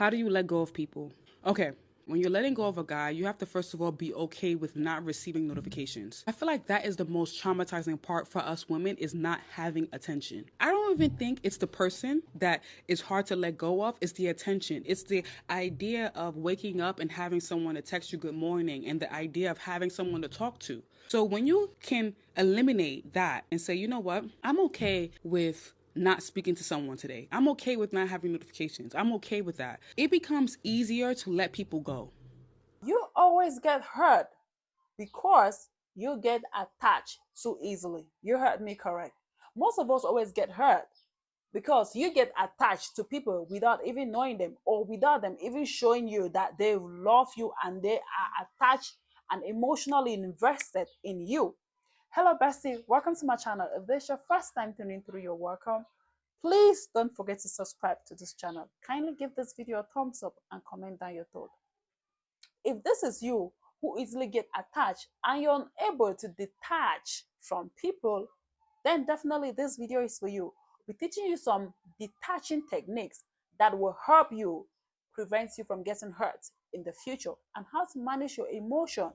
How do you let go of people? Okay, when you're letting go of a guy, you have to first of all be okay with not receiving notifications. I feel like that is the most traumatizing part for us women, is not having attention. I don't even think it's the person that is hard to let go of, it's the attention. It's the idea of waking up and having someone to text you good morning, and the idea of having someone to talk to. So when you can eliminate that and say, you know what, I'm okay with not speaking to someone today. I'm okay with not having notifications. I'm okay with that. It becomes easier to let people go. You always get hurt because you get attached too easily. You heard me correct. Most of us always get hurt because you get attached to people without even knowing them, or without them even showing you that they love you and they are attached and emotionally invested in you. Hello, bestie. Welcome to my channel. If this is your first time tuning through, you're welcome. Please don't forget to subscribe to this channel. Kindly give this video a thumbs up and comment down your thought. If this is you who easily get attached and you're unable to detach from people, then definitely this video is for you. We're teaching you some detaching techniques that will help you prevent you from getting hurt in the future, and how to manage your emotion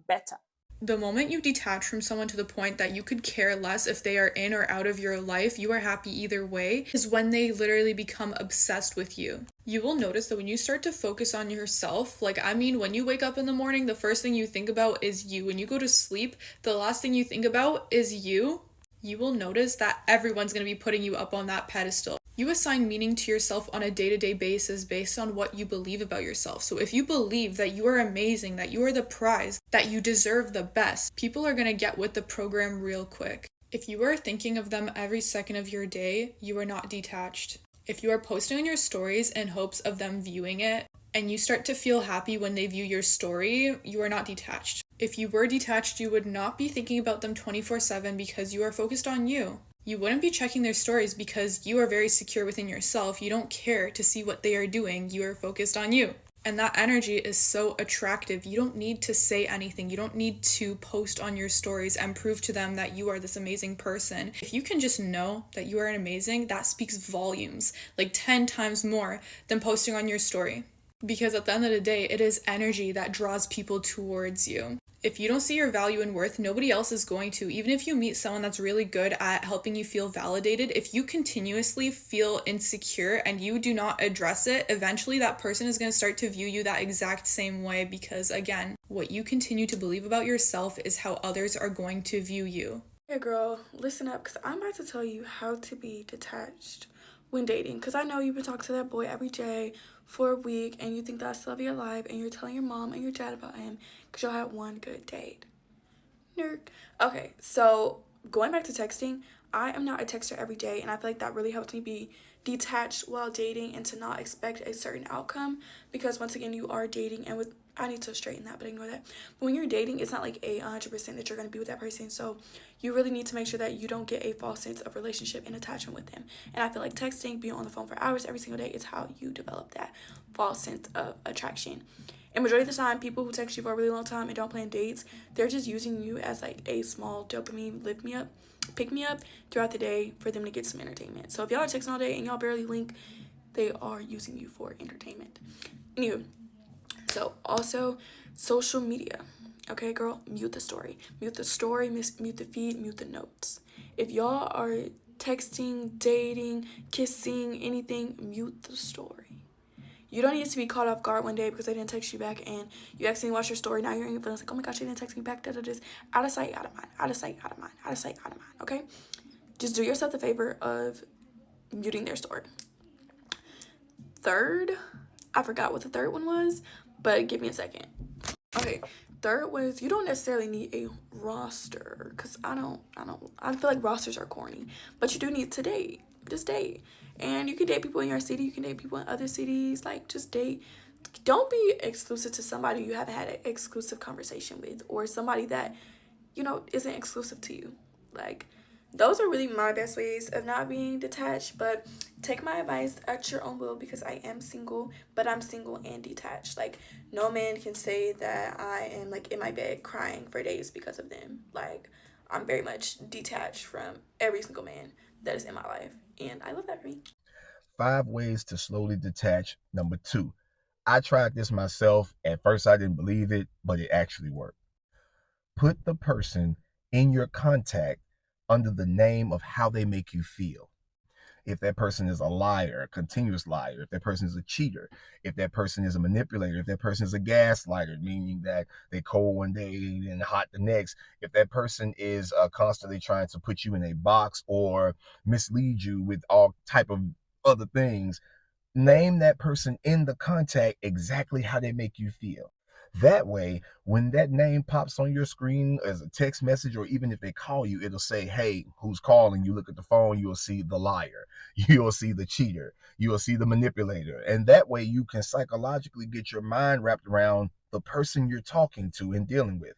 better. The moment you detach from someone to the point that you could care less if they are in or out of your life, you are happy either way, is when they literally become obsessed with you. You will notice that when you start to focus on yourself, when you wake up in the morning, the first thing you think about is you. When you go to sleep, the last thing you think about is you. You will notice that everyone's going to be putting you up on that pedestal. You assign meaning to yourself on a day-to-day basis based on what you believe about yourself. So if you believe that you are amazing, that you are the prize, that you deserve the best, people are going to get with the program real quick. If you are thinking of them every second of your day, you are not detached. If you are posting on your stories in hopes of them viewing it, and you start to feel happy when they view your story, you are not detached. If you were detached, you would not be thinking about them 24/7 because you are focused on you. You wouldn't be checking their stories because you are very secure within yourself. You don't care to see what they are doing. You are focused on you. And that energy is so attractive. You don't need to say anything. You don't need to post on your stories and prove to them that you are this amazing person. If you can just know that you are amazing, that speaks volumes, like 10 times more than posting on your story. Because at the end of the day, it is energy that draws people towards you. If you don't see your value and worth, nobody else is going to. Even if you meet someone that's really good at helping you feel validated, if you continuously feel insecure and you do not address it, eventually that person is going to start to view you that exact same way, because again, what you continue to believe about yourself is how others are going to view you. Yeah, girl, listen up, because I'm about to tell you how to be detached when dating. Because I know you've been talking to that boy every day for a week and you think that's the love of your life, and you're telling your mom and your dad about him because y'all had one good date. Nerd. Okay, so going back to texting, I am not a texter every day, and I feel like that really helps me be detached while dating and to not expect a certain outcome, because once again, you are dating, and with I need to straighten that, but ignore that. But when you're dating, it's not like 100% that you're going to be with that person. So you really need to make sure that you don't get a false sense of relationship and attachment with them. And I feel like texting, being on the phone for hours every single day, is how you develop that false sense of attraction. And majority of the time, people who text you for a really long time and don't plan dates, they're just using you as like a small dopamine pick me up throughout the day for them to get some entertainment. So if y'all are texting all day and y'all barely link, they are using you for entertainment. Anywho, so also social media. Okay, girl, mute the story. Mute the story, mute the feed, mute the notes. If y'all are texting, dating, kissing, anything, mute the story. You don't need to be caught off guard one day because they didn't text you back and you accidentally watch your story. Now you're in your feelings like, oh my gosh, they didn't text me back. Just out of sight, out of mind, out of sight, out of mind, out of sight, out of mind. Okay? Just do yourself the favor of muting their story. Third, I forgot what the third one was, but give me a second. Okay, third was, you don't necessarily need a roster, because I feel like rosters are corny, but you do need to date. Just date. And you can date people in your city, you can date people in other cities, like just date. Don't be exclusive to somebody you haven't had an exclusive conversation with, or somebody that, isn't exclusive to you. Like, those are really my best ways of not being detached, but take my advice at your own will, because I am single, but I'm single and detached. Like, no man can say that I am like in my bed crying for days because of them. Like, I'm very much detached from every single man that is in my life, and I love that for me. 5 ways to slowly detach. Number 2. I tried this myself. At first, I didn't believe it, but it actually worked. Put the person in your contact under the name of how they make you feel. If that person is a liar, a continuous liar, if that person is a cheater, if that person is a manipulator, if that person is a gaslighter, meaning that they cold one day and hot the next, if that person is constantly trying to put you in a box or mislead you with all type of other things, name that person in the contact exactly how they make you feel. That way, when that name pops on your screen as a text message, or even if they call you, it'll say, hey, who's calling? You look at the phone, you'll see the liar, you'll see the cheater, you'll see the manipulator. And that way you can psychologically get your mind wrapped around the person you're talking to and dealing with.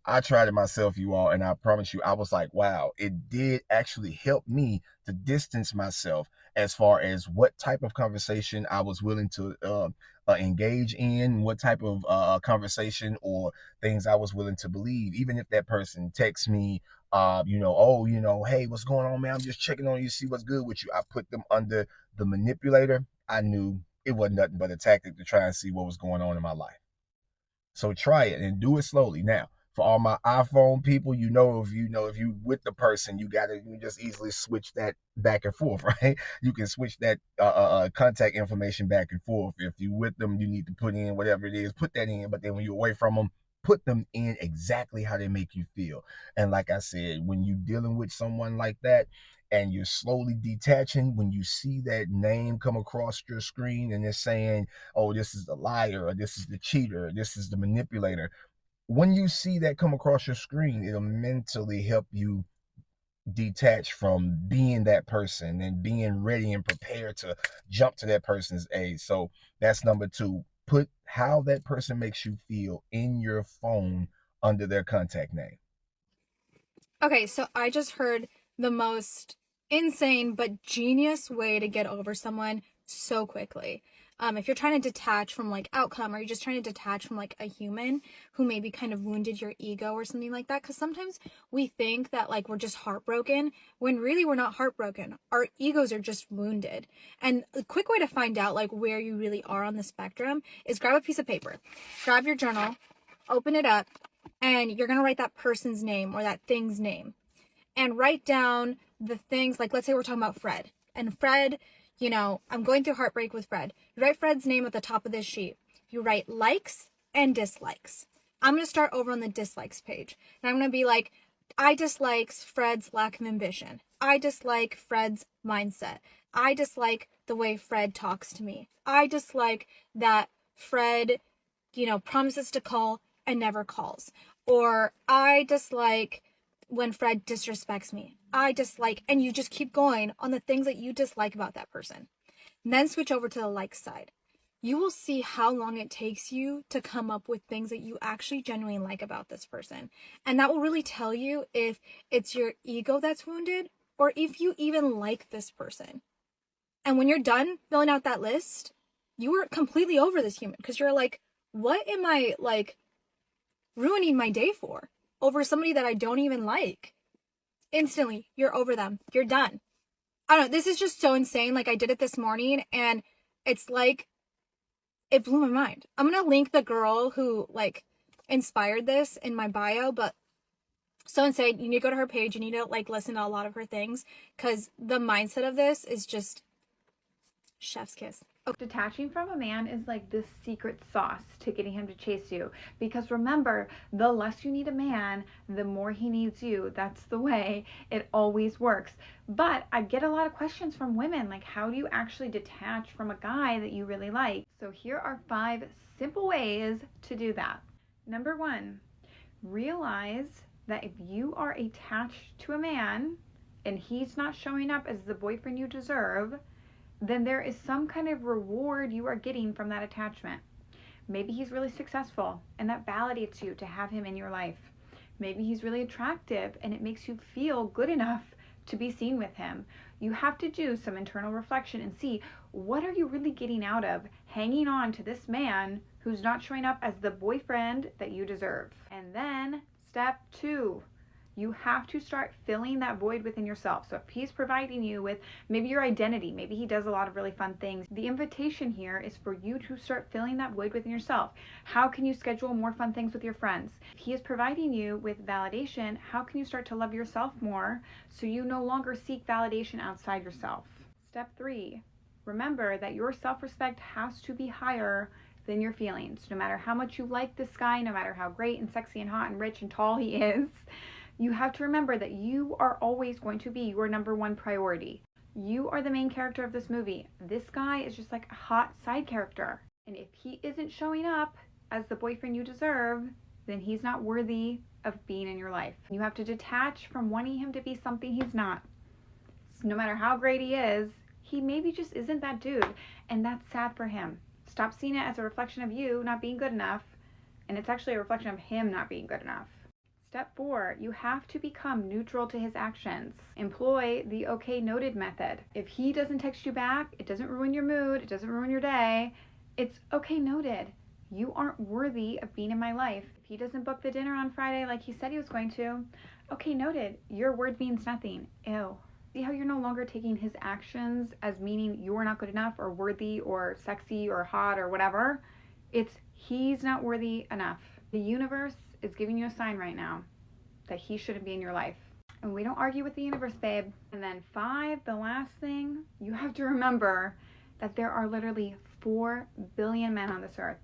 I tried it myself, you all, and I promise you, I was like, wow, it did actually help me to distance myself as far as what type of conversation I was willing to engage in, what type of conversation or things I was willing to believe. Even if that person texts me, hey, what's going on, man? I'm just checking on you, see what's good with you. I put them under the manipulator. I knew it wasn't nothing but a tactic to try and see what was going on in my life. So try it and do it slowly. Now, for all my iPhone people, if you with the person, you just easily switch that back and forth, right? You can switch that contact information back and forth. If you with them, you need to put in whatever it is, put that in. But then when you're away from them, put them in exactly how they make you feel. And like I said, when you're dealing with someone like that, and you're slowly detaching, when you see that name come across your screen and it's saying, oh, this is the liar, or this is the cheater, or this is the manipulator, when you see that come across your screen, it'll mentally help you detach from being that person and being ready and prepared to jump to that person's aid. So that's number 2. Put how that person makes you feel in your phone under their contact name. Okay, so I just heard the most insane but genius way to get over someone so quickly. If you're trying to detach from like outcome, or you're just trying to detach from like a human who maybe kind of wounded your ego or something like that, because sometimes we think that like we're just heartbroken when really we're not heartbroken. Our egos are just wounded. And a quick way to find out like where you really are on the spectrum is grab a piece of paper, grab your journal, open it up, and you're going to write that person's name or that thing's name, and write down the things, like let's say we're talking about Fred, and Fred, I'm going through heartbreak with Fred. You write Fred's name at the top of this sheet. You write likes and dislikes. I'm going to start over on the dislikes page, and I'm going to be like, I dislike Fred's lack of ambition. I dislike Fred's mindset. I dislike the way Fred talks to me. I dislike that Fred, promises to call and never calls. Or I dislike when Fred disrespects me. I dislike, and you just keep going on the things that you dislike about that person. And then switch over to the like side. You will see how long it takes you to come up with things that you actually genuinely like about this person. And that will really tell you if it's your ego that's wounded or if you even like this person. And when you're done filling out that list, you are completely over this human, because you're like, what am I like ruining my day for over somebody that I don't even like? Instantly, you're over them. You're done. I don't know. This is just so insane. Like, I did it this morning and it's like, it blew my mind. I'm going to link the girl who like inspired this in my bio, but so insane. You need to go to her page. You need to like listen to a lot of her things, because the mindset of this is just chef's kiss. Detaching from a man is like this secret sauce to getting him to chase you, because remember, the less you need a man, the more he needs you. That's the way it always works. But I get a lot of questions from women like, how do you actually detach from a guy that you really like? So here are 5 simple ways to do that. Number 1, realize that if you are attached to a man and he's not showing up as the boyfriend you deserve, then there is some kind of reward you are getting from that attachment. Maybe he's really successful and that validates you to have him in your life. Maybe he's really attractive and it makes you feel good enough to be seen with him. You have to do some internal reflection and see, what are you really getting out of hanging on to this man who's not showing up as the boyfriend that you deserve? And then step 2, You have to start filling that void within yourself. So if he's providing you with maybe your identity, maybe he does a lot of really fun things, the invitation here is for you to start filling that void within yourself. How can you schedule more fun things with your friends? If he is providing you with validation, how can you start to love yourself more so you no longer seek validation outside yourself? Step 3, remember that your self-respect has to be higher than your feelings. No matter how much you like this guy, no matter how great and sexy and hot and rich and tall he is, you have to remember that you are always going to be your number one priority. You are the main character of this movie. This guy is just like a hot side character. And if he isn't showing up as the boyfriend you deserve, then he's not worthy of being in your life. You have to detach from wanting him to be something he's not. So no matter how great he is, he maybe just isn't that dude. And that's sad for him. Stop seeing it as a reflection of you not being good enough. And it's actually a reflection of him not being good enough. Step 4, you have to become neutral to his actions. Employ the okay noted method. If he doesn't text you back, it doesn't ruin your mood, it doesn't ruin your day. It's okay noted. You aren't worthy of being in my life. If he doesn't book the dinner on Friday like he said he was going to, okay noted. Your word means nothing. Ew. See how you're no longer taking his actions as meaning you're not good enough or worthy or sexy or hot or whatever? It's he's not worthy enough. The universe is giving you a sign right now that he shouldn't be in your life. And we don't argue with the universe, babe. And then 5, the last thing, you have to remember that there are literally 4 billion men on this earth.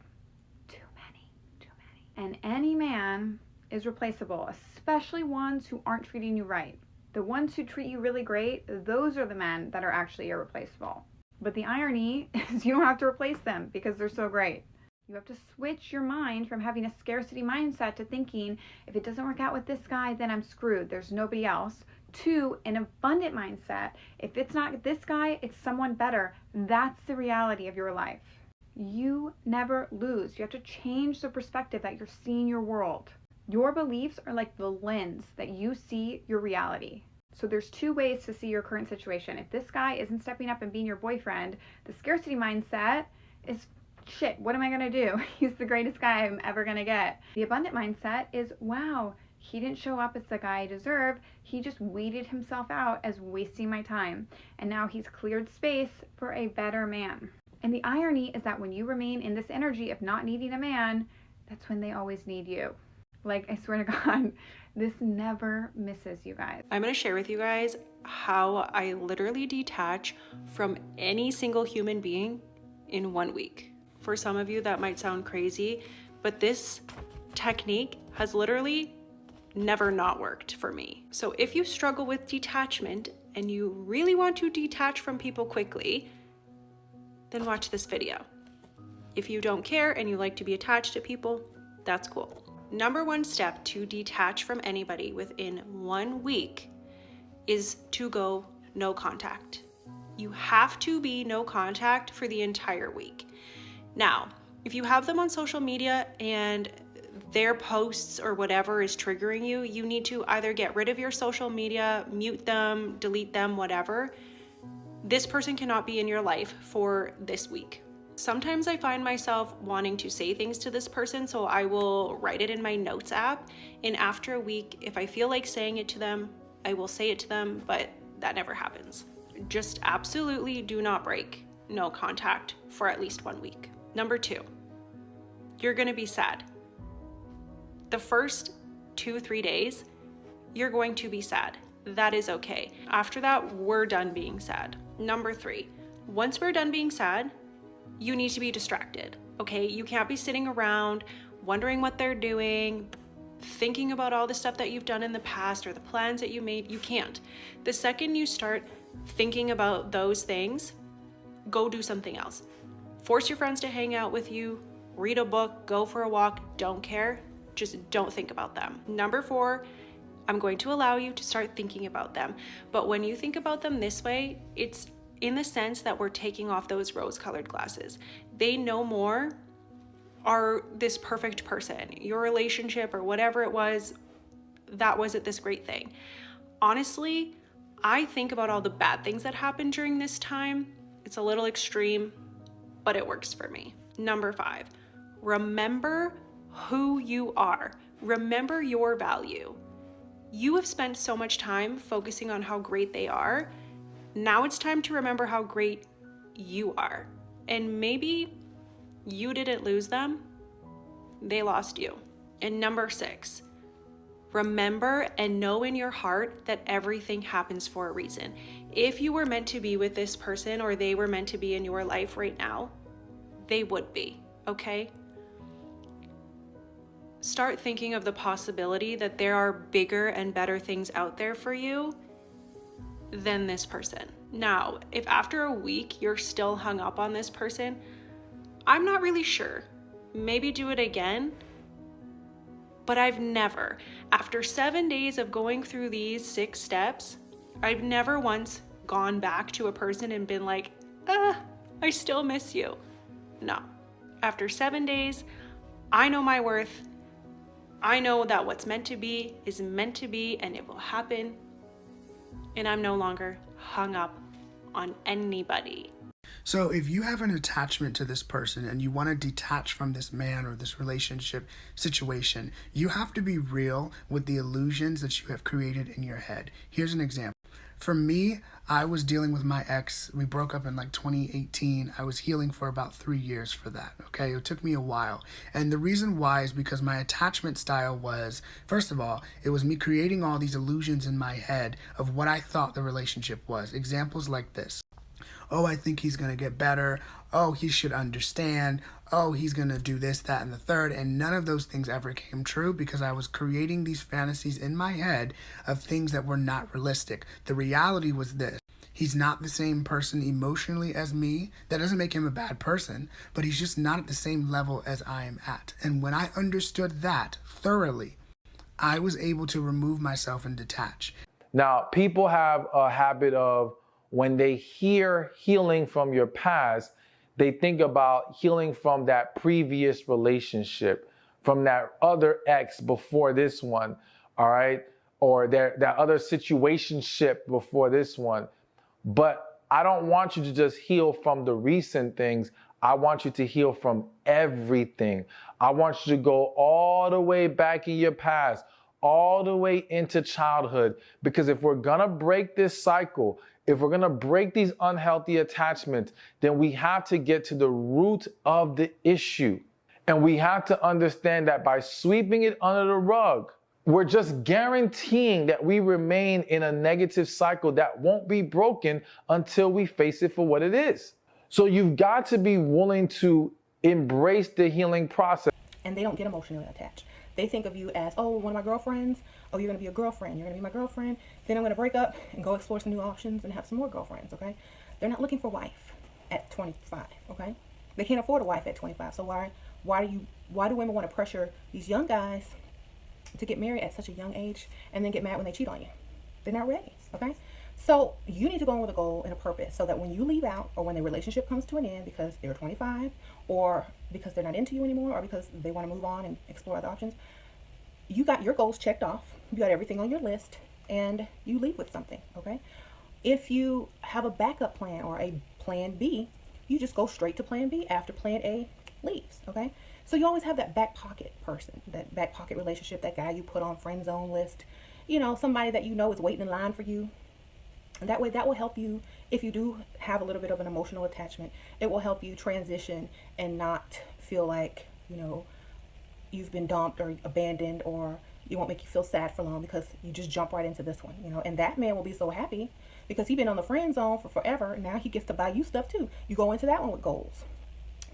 Too many. And any man is replaceable, especially ones who aren't treating you right. The ones who treat you really great, those are the men that are actually irreplaceable. But the irony is you don't have to replace them because they're so great. You have to switch your mind from having a scarcity mindset to thinking, if it doesn't work out with this guy, then I'm screwed. There's nobody else. To an abundant mindset. If it's not this guy, it's someone better. That's the reality of your life. You never lose. You have to change the perspective that you're seeing your world. Your beliefs are like the lens that you see your reality. So there's 2 ways to see your current situation. If this guy isn't stepping up and being your boyfriend, the scarcity mindset is, shit, what am I gonna do? He's the greatest guy I'm ever gonna get. The abundant mindset is, wow, he didn't show up as the guy I deserve. He just weeded himself out as wasting my time. And now he's cleared space for a better man. And the irony is that when you remain in this energy of not needing a man, that's when they always need you. Like, I swear to God, this never misses, you guys. I'm going to share with you guys how I literally detach from any single human being in 1 week. For some of you, that might sound crazy, but this technique has literally never not worked for me. So if you struggle with detachment and you really want to detach from people quickly, then watch this video. If you don't care and you like to be attached to people, that's cool. Number 1 step to detach from anybody within 1 week is to go no contact. You have to be no contact for the entire week. Now, if you have them on social media and their posts or whatever is triggering you, you need to either get rid of your social media, mute them, delete them, whatever. This person cannot be in your life for this week. Sometimes I find myself wanting to say things to this person, so I will write it in my notes app. And after a week, if I feel like saying it to them, I will say it to them, but that never happens. Just absolutely do not break no contact for at least 1 week. Number 2, you're gonna be sad. The first 2-3 days, you're going to be sad. That is okay. After that, we're done being sad. Number 3, once we're done being sad, you need to be distracted, okay? You can't be sitting around wondering what they're doing, thinking about all the stuff that you've done in the past or the plans that you made. You can't. The second you start thinking about those things, go do something else. Force your friends to hang out with you, read a book, go for a walk, don't care. Just don't think about them. Number 4, I'm going to allow you to start thinking about them. But when you think about them this way, it's in the sense that we're taking off those rose-colored glasses. They no more are this perfect person. Your relationship or whatever it was, that wasn't this great thing. Honestly, I think about all the bad things that happened during this time. It's a little extreme, but it works for me. Number 5, remember who you are. Remember your value. You have spent so much time focusing on how great they are. Now it's time to remember how great you are. And maybe you didn't lose them, they lost you. And number 6, remember and know in your heart that everything happens for a reason. If you were meant to be with this person or they were meant to be in your life right now, they would be, okay? Start thinking of the possibility that there are bigger and better things out there for you than this person. Now, if after a week you're still hung up on this person, I'm not really sure. Maybe do it again. But I've never, after 7 days of going through these 6 steps, I've never once gone back to a person and been like, I still miss you. No. After 7 days, I know my worth. I know that what's meant to be is meant to be and it will happen. And I'm no longer hung up on anybody. So if you have an attachment to this person and you want to detach from this man or this relationship situation, you have to be real with the illusions that you have created in your head. Here's an example. For me, I was dealing with my ex. We broke up in like 2018. I was healing for about 3 years for that, okay? It took me a while. And the reason why is because my attachment style was, first of all, it was me creating all these illusions in my head of what I thought the relationship was. Examples like this. Oh, I think he's going to get better. Oh, he should understand. Oh, he's going to do this, that, and the third. And none of those things ever came true because I was creating these fantasies in my head of things that were not realistic. The reality was this. He's not the same person emotionally as me. That doesn't make him a bad person, but he's just not at the same level as I am at. And when I understood that thoroughly, I was able to remove myself and detach. Now, people have a habit of when they hear healing from your past, they think about healing from that previous relationship, from that other ex before this one, all right? Or that other situationship before this one. But I don't want you to just heal from the recent things. I want you to heal from everything. I want you to go all the way back in your past, all the way into childhood. Because if we're gonna break this cycle, if we're gonna break these unhealthy attachments, then we have to get to the root of the issue. And we have to understand that by sweeping it under the rug, we're just guaranteeing that we remain in a negative cycle that won't be broken until we face it for what it is. So you've got to be willing to embrace the healing process. And they don't get emotionally attached. They think of you as, oh, one of my girlfriends. Oh, you're going to be a girlfriend. You're going to be my girlfriend. Then I'm going to break up and go explore some new options and have some more girlfriends, okay? They're not looking for a wife at 25, okay? They can't afford a wife at 25. So why do women want to pressure these young guys to get married at such a young age and then get mad when they cheat on you? They're not ready, okay? So you need to go in with a goal and a purpose so that when you leave out or when the relationship comes to an end because they're 25 or because they're not into you anymore or because they want to move on and explore other options, you got your goals checked off, you got everything on your list, and you leave with something, okay? If you have a backup plan or a plan B, you just go straight to plan B after plan A leaves, okay? So you always have that back pocket person, that back pocket relationship, that guy you put on friend zone list, you know, somebody that you know is waiting in line for you. And that way, that will help you, if you do have a little bit of an emotional attachment, it will help you transition and not feel like, you know, you've been dumped or abandoned, or it won't make you feel sad for long because you just jump right into this one, you know. And that man will be so happy because he's been on the friend zone for forever. Now he gets to buy you stuff too. You go into that one with goals.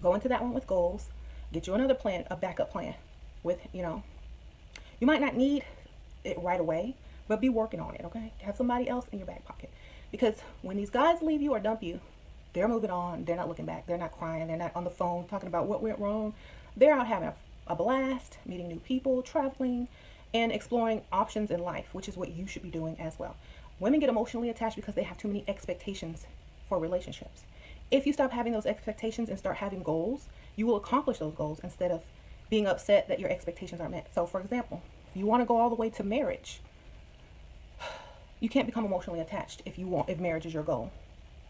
Go into that one with goals. Get you another plan, a backup plan with, you know, you might not need it right away, but be working on it, okay? Have somebody else in your back pocket. Because when these guys leave you or dump you, they're moving on. They're not looking back. They're not crying. They're not on the phone talking about what went wrong. They're out having a blast, meeting new people, traveling, and exploring options in life, which is what you should be doing as well. Women get emotionally attached because they have too many expectations for relationships. If you stop having those expectations and start having goals, you will accomplish those goals instead of being upset that your expectations aren't met. So, for example, if you want to go all the way to marriage, you can't become emotionally attached if marriage is your goal.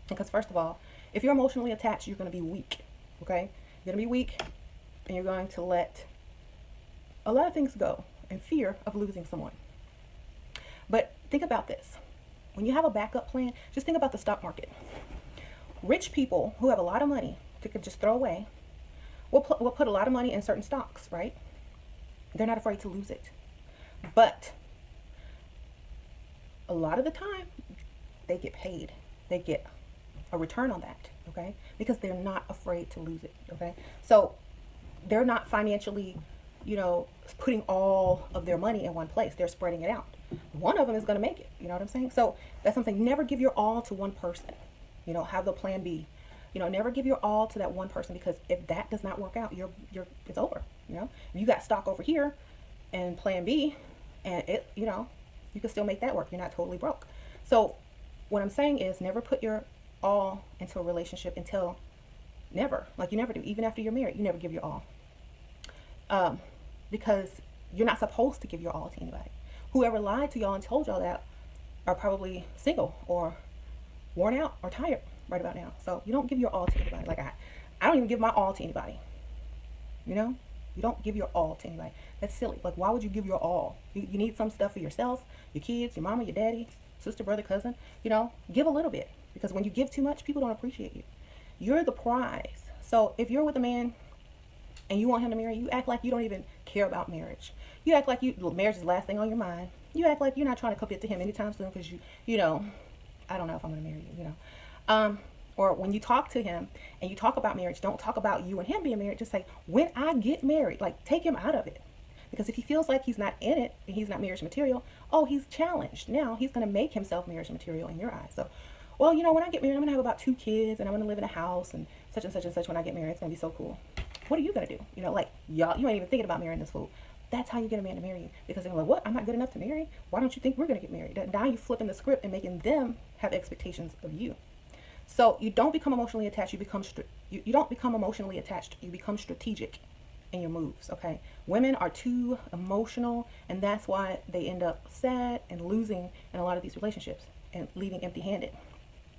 Because first of all, if you're emotionally attached, you're going to be weak, okay? You're going to be weak, and you're going to let a lot of things go in fear of losing someone. But think about this. When you have a backup plan, just think about the stock market. Rich people who have a lot of money they could just throw away will put a lot of money in certain stocks, right? They're not afraid to lose it. But a lot of the time, they get paid. They get a return on that, okay? Because they're not afraid to lose it, okay? So they're not financially, putting all of their money in one place. They're spreading it out. One of them is going to make it, you know what I'm saying? So that's something, never give your all to one person. Have the plan B. Never give your all to that one person, because if that does not work out, it's over, If you got stock over here and plan B, and you can still make that work. You're not totally broke. So what I'm saying is, never put your all into a relationship until never. Like, you never do. Even after you're married, you never give your all. Because you're not supposed to give your all to anybody. Whoever lied to y'all and told y'all that are probably single or worn out or tired right about now. So you don't give your all to anybody. Like, I don't even give my all to anybody. You don't give your all to anybody. That's silly. Like, why would you give your all? You need some stuff for yourself, your kids, your mama, your daddy, sister, brother, cousin. Give a little bit. Because when you give too much, people don't appreciate you. You're the prize. So if you're with a man and you want him to marry you, act like you don't even care about marriage. You act like marriage is the last thing on your mind. You act like you're not trying to commit to him anytime soon, because I don't know if I'm going to marry you, Or when you talk to him and you talk about marriage, don't talk about you and him being married. Just say, when I get married, like, take him out of it. Because if he feels like he's not in it and he's not marriage material, he's challenged. Now he's going to make himself marriage material in your eyes. So, well, when I get married, I'm going to have about 2 kids and I'm going to live in a house and such and such and such when I get married. It's going to be so cool. What are you going to do? Y'all, you ain't even thinking about marrying this fool. That's how you get a man to marry you. Because they're like, what? I'm not good enough to marry? Why don't you think we're going to get married? Now you're flipping the script and making them have expectations of you. So you don't become emotionally attached. You don't become emotionally attached. You become strategic in your moves, okay? Women are too emotional, and that's why they end up sad and losing in a lot of these relationships and leaving empty-handed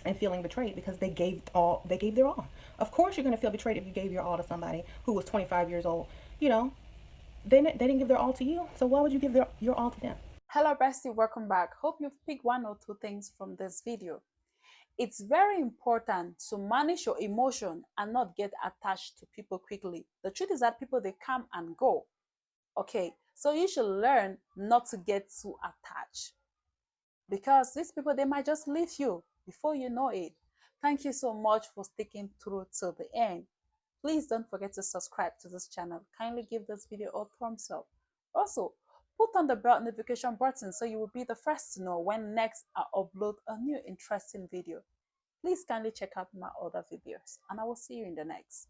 and feeling betrayed, because they gave their all. Of course you're going to feel betrayed if you gave your all to somebody who was 25 years old. They didn't give their all to you, so why would you give your all to them? Hello bestie, welcome back. Hope you've picked 1 or 2 things from this video. It's very important to manage your emotion and not get attached to people quickly. The truth is that people, they come and go. Okay, so you should learn not to get too attached, because these people, they might just leave you before you know it. Thank you so much for sticking through to the end. Please don't forget to subscribe to this channel. Kindly give this video a thumbs up. Also, put on the bell notification button so you will be the first to know when next I upload a new interesting video. Please kindly check out my other videos, and I will see you in the next.